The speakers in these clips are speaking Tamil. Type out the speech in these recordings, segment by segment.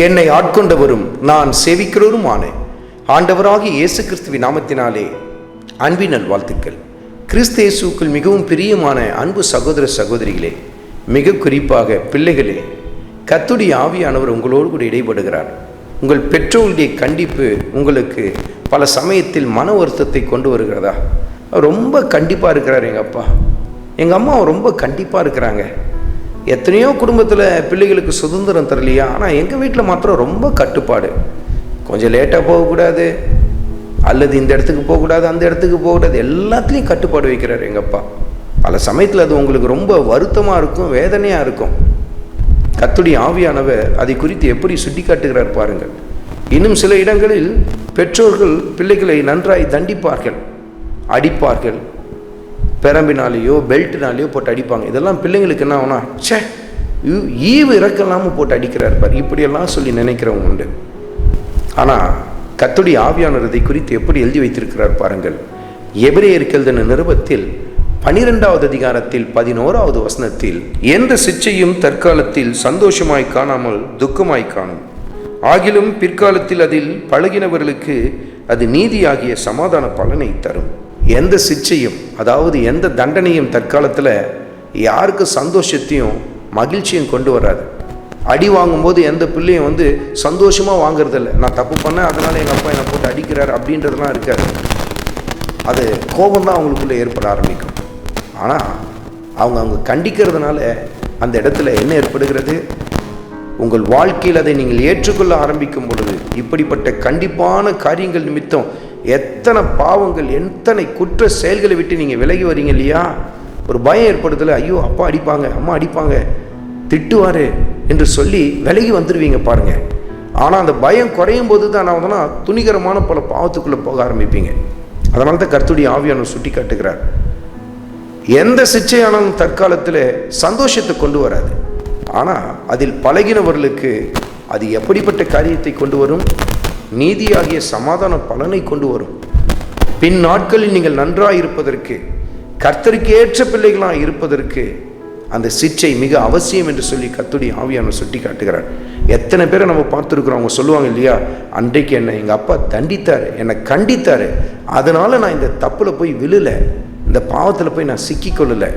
என்னை ஆட்கொண்டவரும் நான் சேவிக்கிறவருமான ஆண்டவராகிய இயேசு கிறிஸ்துவின் நாமத்தினாலே அன்பின் நல்வாழ்த்துக்கள். கிறிஸ்து இயேசுவுக்குள் மிகவும் பிரியமான அன்பு சகோதர சகோதரிகளே, மிக குறிப்பாக பிள்ளைகளே, கர்த்தருடைய ஆவியானவர் உங்களோடு கூட இடைபடுகிறார். உங்கள் பெற்றோருடைய கண்டிப்பு உங்களுக்கு பல சமயத்தில் மன வருத்தத்தை கொண்டு வருகிறதா? ரொம்ப கண்டிப்பாக இருக்கிறார் எங்கள் அப்பா, எங்கள் அம்மா ரொம்ப கண்டிப்பாக இருக்கிறாங்க. எத்தனையோ குடும்பத்தில் பிள்ளைகளுக்கு சுதந்திரம் தரலையா, ஆனால் எங்கள் வீட்டில் மாத்திரம் ரொம்ப கட்டுப்பாடு. கொஞ்சம் லேட்டாக போகக்கூடாது, அல்லது இந்த இடத்துக்கு போகக்கூடாது, அந்த இடத்துக்கு போகக்கூடாது, எல்லாத்துலேயும் கட்டுப்பாடு வைக்கிறார் எங்கள் அப்பா. பல சமயத்தில் அது உங்களுக்கு ரொம்ப வருத்தமாக இருக்கும், வேதனையாக இருக்கும். கர்த்தருடைய ஆவியானவர் அதை குறித்து எப்படி சுட்டி காட்டுகிறார் பாருங்கள். இன்னும் சில இடங்களில் பெற்றோர்கள் பிள்ளைகளை நன்றாய் தண்டிப்பார்கள், அடிப்பார்கள், பெரம்பினாலேயோ பெல்ட்னாலேயோ போட்டு அடிப்பாங்க. இதெல்லாம் பிள்ளைங்களுக்கு என்ன ஆகுனா, சே ஈவு இறக்கலாமல் போட்டு அடிக்கிறார் பார், இப்படியெல்லாம் சொல்லி நினைக்கிறவங்க உண்டு. ஆனால் கர்த்தருடைய ஆவியானவர் இதை குறித்து எப்படி எழுதி வைத்திருக்கிறார் பாருங்கள். எபிரேயருக்கு எழுதின நிருபத்தில் 12வது அதிகாரத்தில் 11வது வசனத்தில், எந்த சிச்சையும் தற்காலத்தில் சந்தோஷமாய் காணாமல் துக்கமாய் காணும், ஆகிலும் பிற்காலத்தில் அதில் பழகினவர்களுக்கு அது நீதியாகிய சமாதான பலனை தரும். எந்த சிச்சையும், அதாவது எந்த தண்டனையும் தற்காலத்தில் யாருக்கு சந்தோஷத்தையும் மகிழ்ச்சியும் கொண்டு வராது. அடி வாங்கும்போது எந்த பிள்ளையும் சந்தோஷமாக வாங்குறதில்ல. நான் தப்பு பண்ணேன், அதனால் எங்கள் அப்பா என்னை போட்டு அடிக்கிறார் அப்படின்றதுலாம் இருக்காது. அது கோபம்தான் அவங்களுக்குள்ளே ஏற்பட ஆரம்பிக்கும். ஆனால் அவங்க கண்டிக்கிறதுனால அந்த இடத்துல என்ன ஏற்படுகிறது? உங்கள் வாழ்க்கையில் அதை நீங்கள் ஏற்றுக்கொள்ள ஆரம்பிக்கும் பொழுது, இப்படிப்பட்ட கண்டிப்பான காரியங்கள் நிமித்தம் எத்தனை பாவங்கள், எத்தனை குற்ற செயல்களை விட்டு நீங்கள் விலகி வரீங்க இல்லையா? ஒரு பயம் ஏற்படுத்தல, ஐயோ அப்பா அடிப்பாங்க, அம்மா அடிப்பாங்க, திட்டுவாரு என்று சொல்லி விலகி வந்துடுவீங்க பாருங்க. ஆனால் அந்த பயம் குறையும் போது தான் ஆகுதுன்னா துணிகரமான பல பாவத்துக்குள்ளே போக ஆரம்பிப்பீங்க. அதனால தான் கர்த்தருடைய ஆவியானவர் சுட்டி காட்டுகிறார், எந்த சிச்சையானாலும் தற்காலத்தில் சந்தோஷத்தை கொண்டு வராது, ஆனால் அதில் பழகினவர்களுக்கு அது எப்படிப்பட்ட காரியத்தை கொண்டு வரும்? நீதியாகிய சமாதான பலனை கொண்டு வரும். பின் நாட்களில் நீங்கள் நன்றாக இருப்பதற்கு, கர்த்தருக்கு ஏற்ற பிள்ளைகளாக இருப்பதற்கு அந்த சிச்சை மிக அவசியம் என்று சொல்லி கர்த்தருடைய ஆவியானவர் சுட்டி காட்டுகிறார். எத்தனை பேரை நம்ம பார்த்துருக்குறோம், அவங்க சொல்லுவாங்க இல்லையா, அன்றைக்கு என்னை எங்கள் அப்பா தண்டித்தார், என்னை கண்டித்தார், அதனால் நான் இந்த தப்பில் போய் விழலை, இந்த பாவத்தில் போய் நான் சிக்கிக்கொள்ளலை.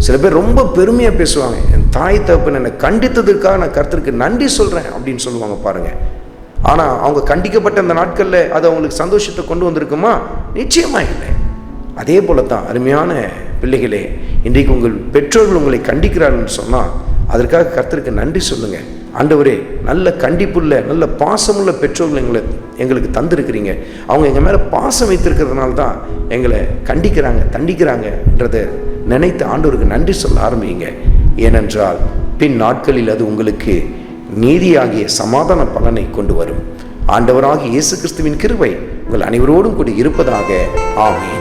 சில பேர் ரொம்ப பெருமையாக பேசுவாங்க, என் தாய் தகப்பன் என்னை கண்டித்ததற்காக நான் கர்த்தருக்கு நன்றி சொல்கிறேன் அப்படின்னு சொல்லுவாங்க பாருங்கள். ஆனால் அவங்க கண்டிக்கப்பட்ட அந்த நாட்களில் அது அவங்களுக்கு சந்தோஷத்தை கொண்டு வந்திருக்குமா? நிச்சயமாக இல்லை. அதே போல தான் அருமையான பிள்ளைகளே, இன்றைக்கு உங்கள் பெற்றோர்கள் உங்களை கண்டிக்கிறார்கள் சொன்னால் அதற்காக கர்த்தருக்கு நன்றி சொல்லுங்கள். ஆண்டவரே, நல்ல கண்டிப்புள்ள நல்ல பாசமுள்ள பெற்றோர்கள் எங்களுக்கு தந்திருக்கிறீங்க, அவங்க எங்கள் மேலே பாசம் வைத்திருக்கிறதுனால தான் எங்களை கண்டிக்கிறாங்க, தண்டிக்கிறாங்கன்றதை நினைத்து ஆண்டவருக்கு நன்றி சொல்ல ஆரம்பிங்க. ஏனென்றால் பின் நாட்களில் அது உங்களுக்கு நீதியாகிய சமாதான பலனை கொண்டு வரும். ஆண்டவராகிய இயேசு கிறிஸ்துவின் கிருபை உங்கள் அனைவரோடும் கூட இருப்பதாக. ஆமென்.